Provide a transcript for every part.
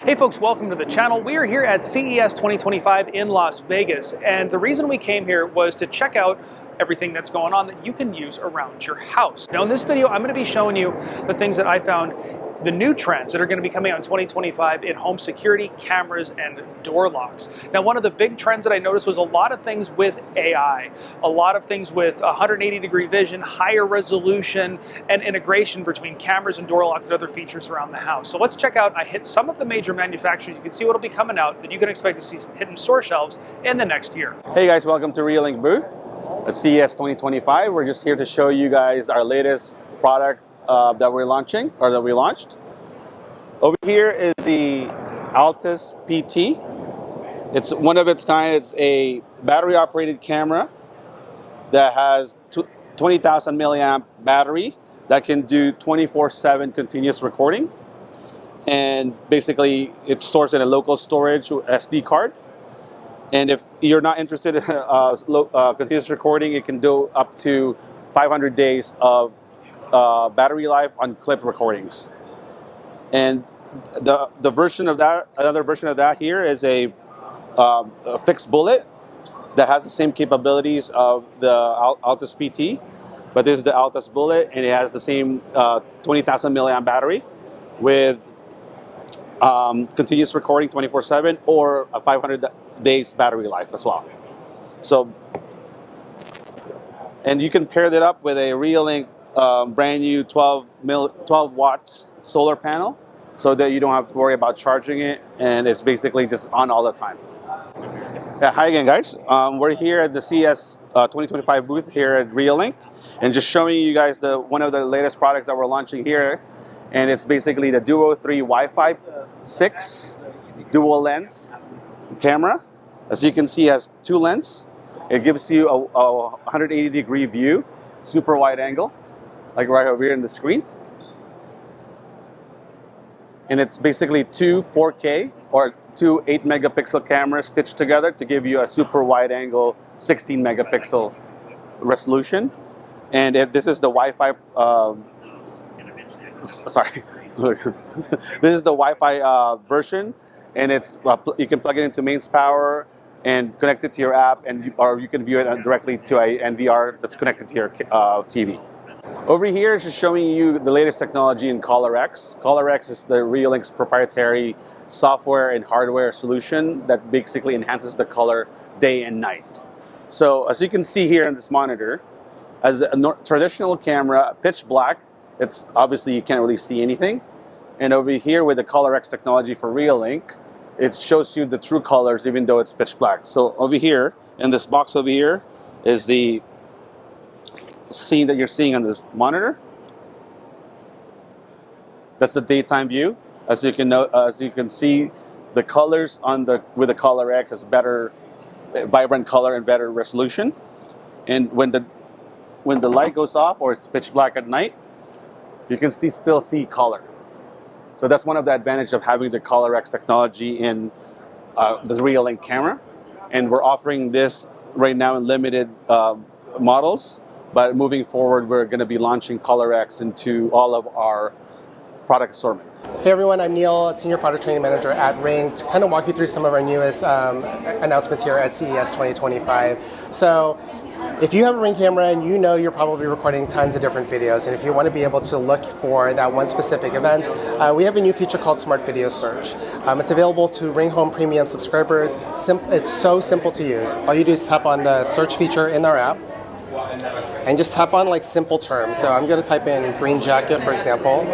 Hey folks, welcome to the channel. We are here at CES 2025 in Las Vegas, and the reason we came here was to check out everything that's going on that you can use around your house. Now in this video, I'm going to be showing you the things that I found, the new trends that are going to be coming out in 2025 in home security, cameras, and door locks. Now one of the big trends that I noticed was a lot of things with AI, a lot of things with 180-degree vision, higher resolution, and integration between cameras and door locks and other features around the house. So let's check out, I hit some of the major manufacturers. You can see what'll be coming out that you can expect to see hitting store shelves in the next year. Hey guys, welcome to Reolink booth at CES 2025. We're just here to show you guys our latest product that we're launching, or that we launched. Over here is the Altus PT. It's one of its kind. It's a battery operated camera that has 20,000 milliamp battery that can do 24/7 continuous recording. And basically it stores in a local storage SD card. And if you're not interested in continuous recording, it can do up to 500 days of battery life on clip recordings. And the version of that, another version of that here is a fixed bullet that has the same capabilities of the Altus PT, but this is the Altus bullet, and it has the same 20,000 milliamp battery with continuous recording 24/7 or a 500 days battery life as well. So, and you can pair that up with a Reolink brand new 12 watts solar panel, so that you don't have to worry about charging it, and it's basically just on all the time. Yeah, hi again guys. We're here at the CES 2025 booth here at Reolink, and just showing you guys one of the latest products that we're launching here, and it's basically the Duo 3 Wi-Fi 6 dual lens camera. As you can see, it has two lenses. It gives you a 180-degree view, super wide angle, like right over here in the screen. And it's basically two 4K or two 8-megapixel cameras stitched together to give you a super wide angle 16-megapixel resolution. And this is the Wi-Fi, sorry, this is the Wi-Fi version, and it's you can plug it into mains power and connect it to your app, or you can view it directly to a NVR that's connected to your TV. Over here is just showing you the latest technology in ColorX. ColorX is the Reolink's proprietary software and hardware solution that basically enhances the color day and night. So as you can see here in this monitor, as a traditional camera, pitch black, it's obviously you can't really see anything. And over here with the ColorX technology for Reolink, it shows you the true colors even though it's pitch black. So over here, in this box over here, is the scene that you're seeing on the monitor. That's the daytime view. As you can see, the colors with the ColorX is better, vibrant color and better resolution. And when the light goes off or it's pitch black at night, you can still see color. So that's one of the advantages of having the ColorX technology in the Reolink camera. And we're offering this right now in limited models. But moving forward, we're going to be launching ColorX into all of our product assortment. Hey everyone, I'm Neil, Senior Product Training Manager at Ring, to kind of walk you through some of our newest announcements here at CES 2025. So if you have a Ring camera and you know you're probably recording tons of different videos, and if you want to be able to look for that one specific event, we have a new feature called Smart Video Search. It's available to Ring Home Premium subscribers. It's so simple to use. All you do is tap on the search feature in our app, and just type on like simple terms. So I'm going to type in green jacket, for example.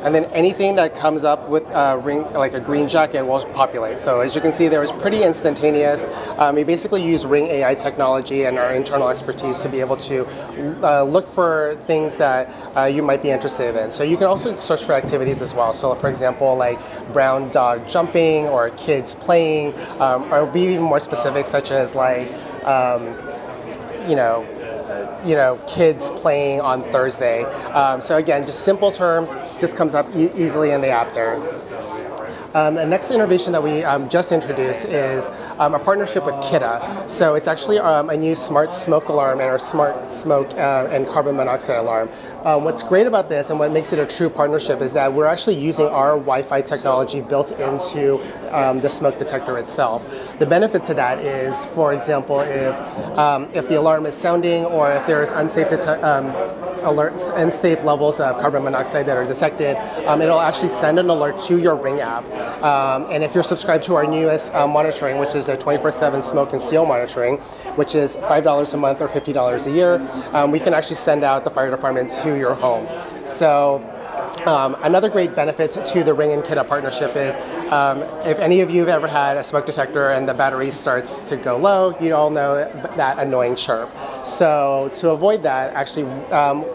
And then anything that comes up with like a green jacket will populate. So as you can see there, it's pretty instantaneous. We basically use Ring AI technology and our internal expertise to be able to look for things that you might be interested in. So you can also search for activities as well. So for example, like brown dog jumping or kids playing, or be even more specific, such as like, kids playing on Thursday. So again, just simple terms, just comes up easily in the app there. The next innovation that we just introduced is a partnership with Kidda. So it's actually a new smart smoke alarm and our smart smoke and carbon monoxide alarm. What's great about this and what makes it a true partnership is that we're actually using our Wi-Fi technology built into the smoke detector itself. The benefit to that is, for example, if the alarm is sounding or if there's unsafe alerts, unsafe levels of carbon monoxide that are detected, it'll actually send an alert to your Ring app. And if you're subscribed to our newest monitoring, which is the 24/7 smoke and seal monitoring, which is $5 a month or $50 a year, we can actually send out the fire department to your home. So another great benefit to the Ring and Kidda partnership is if any of you have ever had a smoke detector and the battery starts to go low, you all know that annoying chirp. So to avoid that, actually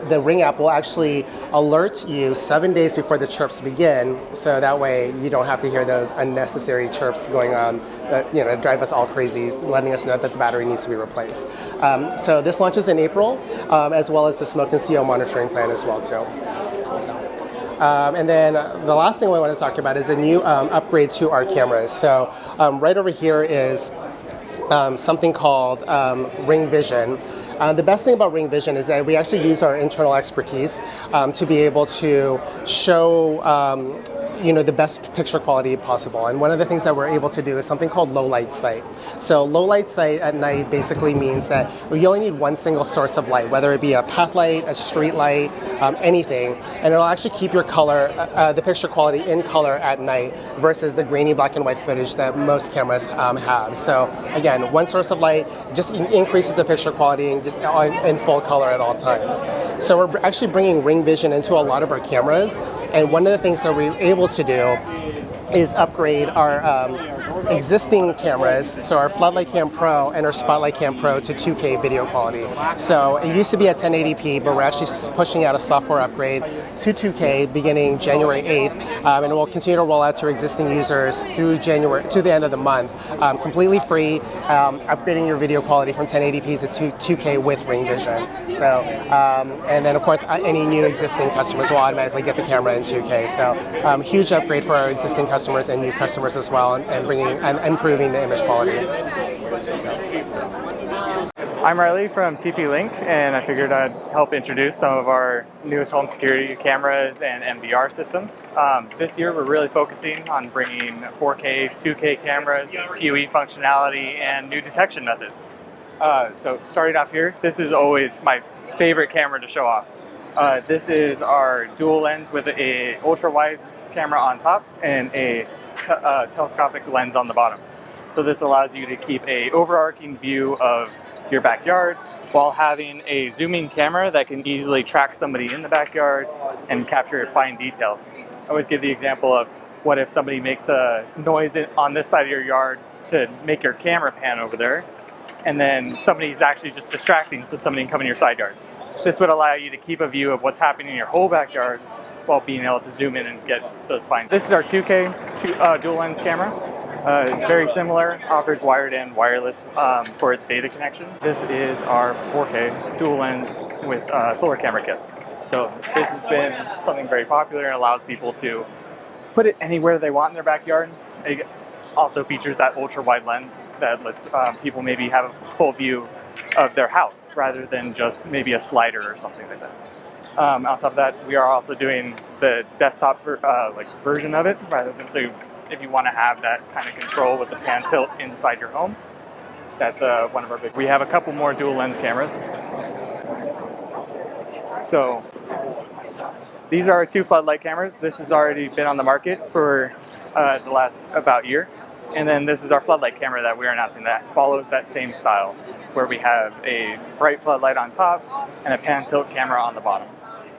the Ring app will actually alert you 7 days before the chirps begin, so that way you don't have to hear those unnecessary chirps going on that drive us all crazy, letting us know that the battery needs to be replaced. So this launches in April, as well as the smoke and seal monitoring plan as well too. And then the last thing we want to talk about is a new upgrade to our cameras. So right over here is something called Ring Vision. The best thing about Ring Vision is that we actually use our internal expertise to be able to show the best picture quality possible. And one of the things that we're able to do is something called low light sight. So low light sight at night basically means that you only need one single source of light, whether it be a path light, a street light, anything, and it'll actually keep your color, the picture quality in color at night versus the grainy black and white footage that most cameras have. So again, one source of light just increases the picture quality and just in full color at all times. So we're actually bringing Ring Vision into a lot of our cameras, and one of the things that we're able to do is upgrade our existing cameras, so our Floodlight Cam Pro and our Spotlight Cam Pro to 2K video quality. So it used to be at 1080p, but we're actually pushing out a software upgrade to 2K beginning January 8th, and it will continue to roll out to existing users through to the end of the month, completely free, upgrading your video quality from 1080p to 2K with Ring Vision. So, and then of course, any new existing customers will automatically get the camera in 2K. So, huge upgrade for our existing customers and new customers as well, and bringing and improving the image quality. So. I'm Riley from TPLink, and I figured I'd help introduce some of our newest home security cameras and MVR systems. This year we're really focusing on bringing 4K, 2K cameras, PoE functionality, and new detection methods. So starting off here, this is always my favorite camera to show off. This is our dual lens with a ultra wide camera on top and a telescopic lens on the bottom. So this allows you to keep a overarching view of your backyard while having a zooming camera that can easily track somebody in the backyard and capture fine details. I always give the example of what if somebody makes a noise on this side of your yard to make your camera pan over there, and then somebody's actually just distracting, so somebody can come in your side yard. This would allow you to keep a view of what's happening in your whole backyard while being able to zoom in and get those fine. This is our 2K dual lens camera. Very similar, offers wired and wireless for its data connection. This is our 4K dual lens with solar camera kit. So this has been something very popular and allows people to put it anywhere they want in their backyard. It also features that ultra wide lens that lets people maybe have a full view of their house rather than just maybe a slider or something like that. On top of that, we are also doing the desktop version of it, rather than if you want to have that kind of control with the pan tilt inside your home. That's one of our big. We have a couple more dual lens cameras. So these are our two floodlight cameras. This has already been on the market for the last about year. And then this is our floodlight camera that we're announcing that follows that same style, where we have a bright floodlight on top and a pan tilt camera on the bottom.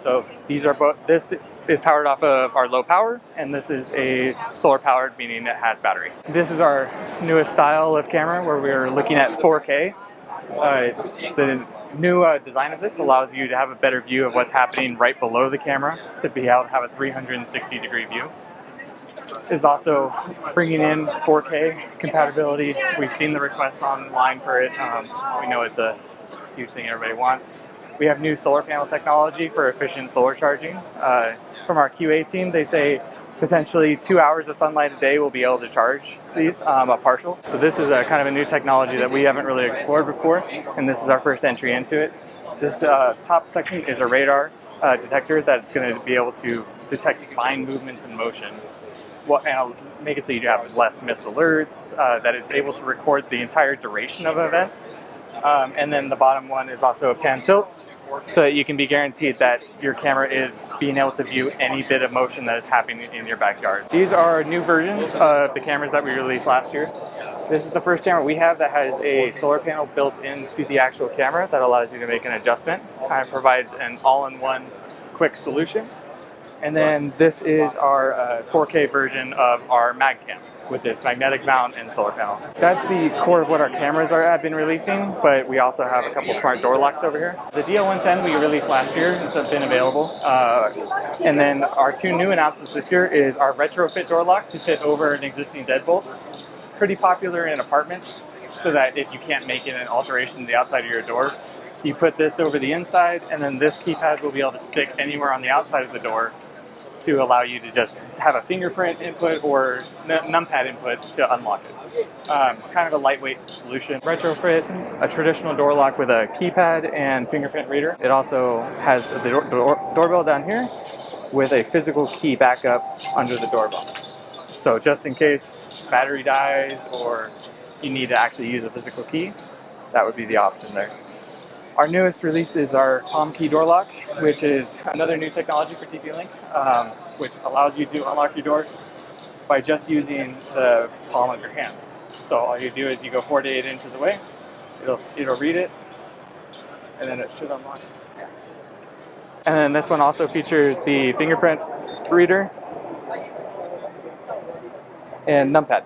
So these are both, this is powered off of our low power, and this is a solar powered, meaning it has battery. This is our newest style of camera where we're looking at 4K. The new design of this allows you to have a better view of what's happening right below the camera, to be able to have a 360-degree view. Is also bringing in 4K compatibility. We've seen the requests online for it. We know it's a huge thing everybody wants. We have new solar panel technology for efficient solar charging. From our QA team, they say Potentially 2 hours of sunlight a day will be able to charge these, a partial. So this is a kind of a new technology that we haven't really explored before, and this is our first entry into it. This top section is a radar detector that's going to be able to detect fine movements in motion. And I'll make it so you have less missed alerts, that it's able to record the entire duration of an event. And then the bottom one is also a pan tilt, so that you can be guaranteed that your camera is being able to view any bit of motion that is happening in your backyard. These are new versions of the cameras that we released last year. This is the first camera we have that has a solar panel built into the actual camera that allows you to make an adjustment. Kind of provides an all-in-one quick solution. And then this is our 4K version of our mag cam with its magnetic mount and solar panel. That's the core of what our cameras have been releasing, but we also have a couple smart door locks over here. The DL110 we released last year, it's been available. And then our two new announcements this year is our retrofit door lock to fit over an existing deadbolt. Pretty popular in apartments, so that if you can't make an alteration to the outside of your door, you put this over the inside, and then this keypad will be able to stick anywhere on the outside of the door to allow you to just have a fingerprint input or numpad input to unlock it. Kind of a lightweight solution. Retrofit a traditional door lock with a keypad and fingerprint reader. It also has the doorbell down here with a physical key backup under the doorbell. So just in case battery dies or you need to actually use a physical key, that would be the option there. Our newest release is our palm key door lock, which is another new technology for TPLink, which allows you to unlock your door by just using the palm of your hand. So all you do is you go 4 to 8 inches away, it'll read it, and then it should unlock. And then this one also features the fingerprint reader and numpad.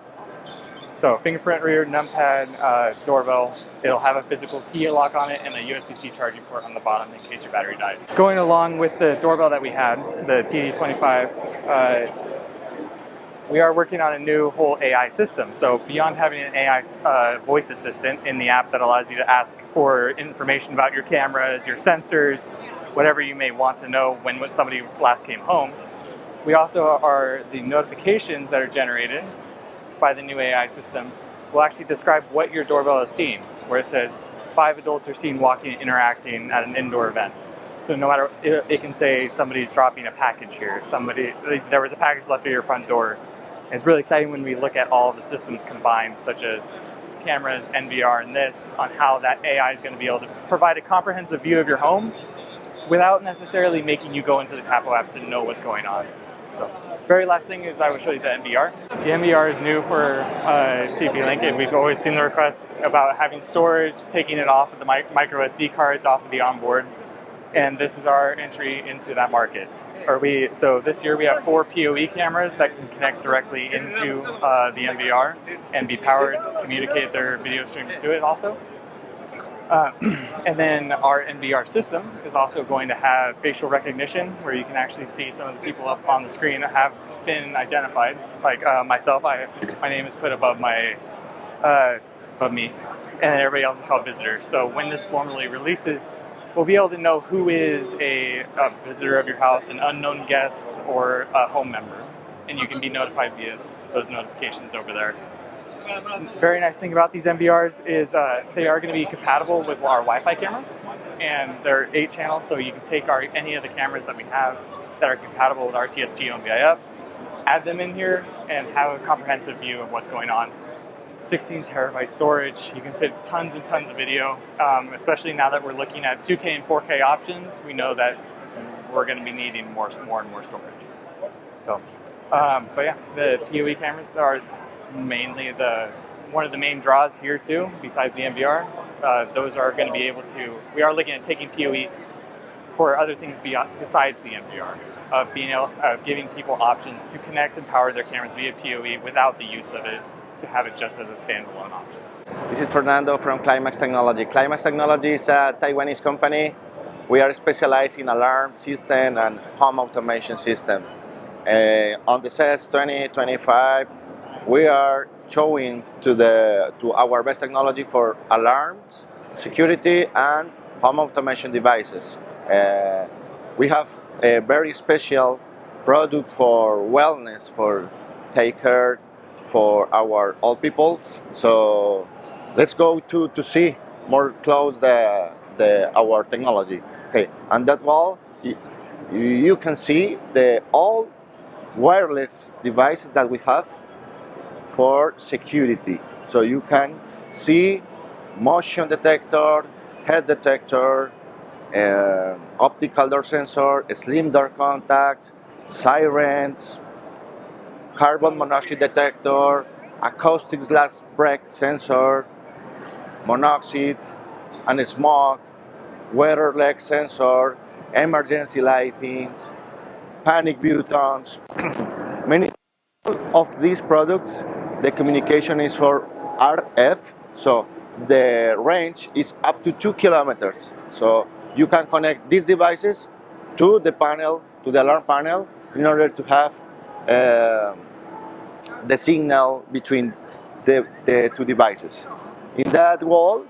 So fingerprint reader, numpad, doorbell. It'll have a physical key lock on it and a USB-C charging port on the bottom in case your battery dies. Going along with the doorbell that we had, the TD25, we are working on a new whole AI system. So beyond having an AI voice assistant in the app that allows you to ask for information about your cameras, your sensors, whatever you may want to know when somebody last came home, we also are the notifications that are generated by the new AI system will actually describe what your doorbell is seeing, where it says 5 adults are seen walking and interacting at an indoor event. So no matter, it can say somebody's dropping a package here, there was a package left at your front door. And it's really exciting when we look at all of the systems combined, such as cameras, NVR, and this, on how that AI is going to be able to provide a comprehensive view of your home without necessarily making you go into the Tapo app to know what's going on. So, very last thing is I will show you the NVR. The NVR is new for TP-Link, and we've always seen the request about having storage, taking it off of the micro SD cards off of the onboard, and this is our entry into that market. So this year we have 4 PoE cameras that can connect directly into the NVR and be powered, communicate their video streams to it also. And then our NVR system is also going to have facial recognition, where you can actually see some of the people up on the screen that have been identified. Like myself, my name is put above me, and everybody else is called visitors. So when this formally releases, we'll be able to know who is a visitor of your house, an unknown guest, or a home member, and you can be notified via those notifications over there. Very nice thing about these NVRs is they are going to be compatible with our Wi-Fi cameras, and they're 8 channels, so you can take any of the cameras that we have that are compatible with RTSP and VIF, add them in here, and have a comprehensive view of what's going on. 16 terabyte storage, you can fit tons and tons of video, especially now that we're looking at 2K and 4K options. We know that we're going to be needing more and more storage. So, but yeah, the PoE cameras are mainly one of the main draws here too, besides the NVR. Those are going to be able to, we are looking at taking PoEs for other things besides the NVR, of giving people options to connect and power their cameras via PoE without the use of it, to have it just as a standalone option. This is Fernando from Climax Technology. Climax Technology is a Taiwanese company. We are specialized in alarm system and home automation system. On the CES 2025, we are showing to our best technology for alarms, security, and home automation devices. We have a very special product for wellness, for take care for our old people. So let's go to see more close our technology. Okay, on that wall you can see the all wireless devices that we have for security. So you can see motion detector, head detector, optical door sensor, slim door contact, sirens, carbon monoxide detector, acoustic glass break sensor, monoxide and smoke, weather lag sensor, emergency lightings, panic buttons. Many of these products, the communication is for RF, so the range is up to 2 kilometers. So you can connect these devices to the panel, to the alarm panel, in order to have the signal between the two devices. In that wall,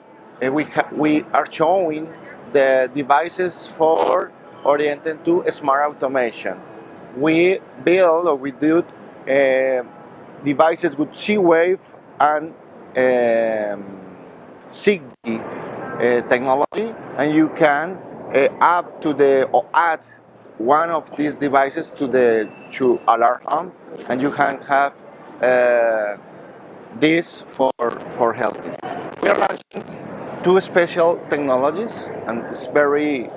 we are showing the devices for oriented to smart automation. We build or we do devices with Z-Wave and Zigbee technology, and you can add one of these devices to alarm, and you can have this for healthy. We are launching two special technologies, and it's very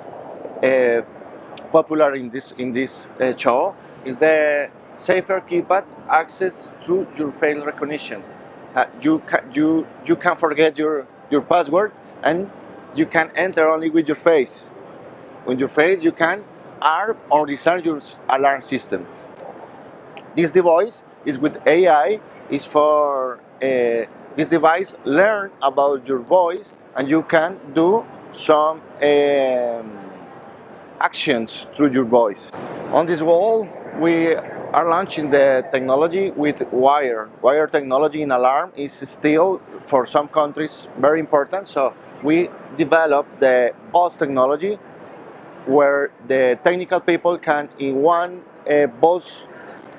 popular in this show. Is the safer keypad access to your face recognition. You can forget your password, and you can enter only with your face. With your face, you can arm or disarm your alarm system. This device is with AI. Is for this device learn about your voice, and you can do some actions through your voice. On this wall, we are launching the technology with wire. Wire technology in alarm is still, for some countries, very important. So we developed the BOS technology, where the technical people can, in one BOS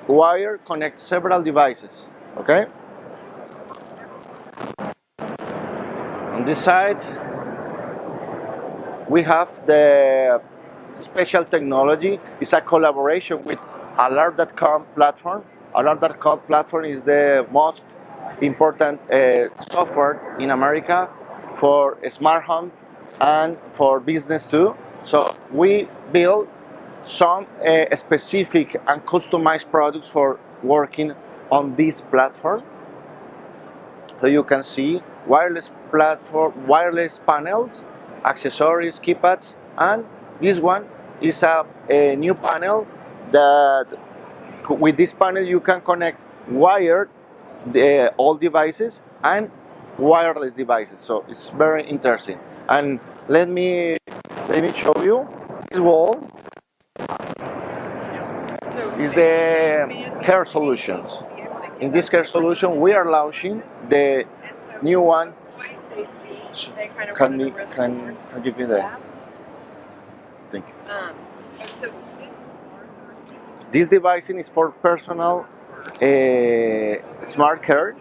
wire, connect several devices. Okay? On this side, we have the special technology. It's a collaboration with Alarm.com platform. Alarm.com platform is the most important software in America for smart home and for business too. So we build some specific and customized products for working on this platform. So you can see wireless platform, wireless panels, accessories, keypads, and this one is a new panel that with this panel you can connect wired all devices and wireless devices. So it's very interesting. And let me show you this wall. Is the care solutions. In this care solution, we are launching the new one. Can give me the? Thank you. This device is for personal smart care.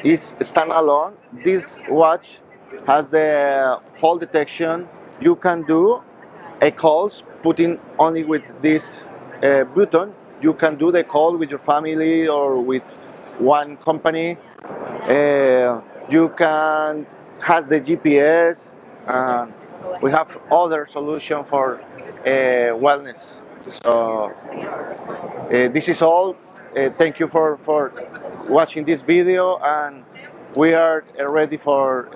It's standalone. This watch has the fall detection. You can do calls putting only with this button. You can do the call with your family or with one company. You can has the GPS. We have other solution for wellness. So this is all. Thank you for watching this video, and we are ready for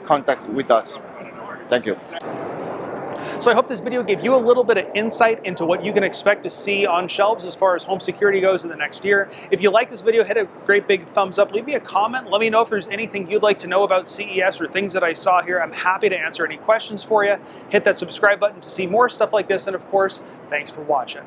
contact with us. Thank you. So I hope this video gave you a little bit of insight into what you can expect to see on shelves as far as home security goes in the next year. If you like this video, hit a great big thumbs up. Leave me a comment. Let me know if there's anything you'd like to know about CES or things that I saw here. I'm happy to answer any questions for you. Hit that subscribe button to see more stuff like this. And of course, thanks for watching.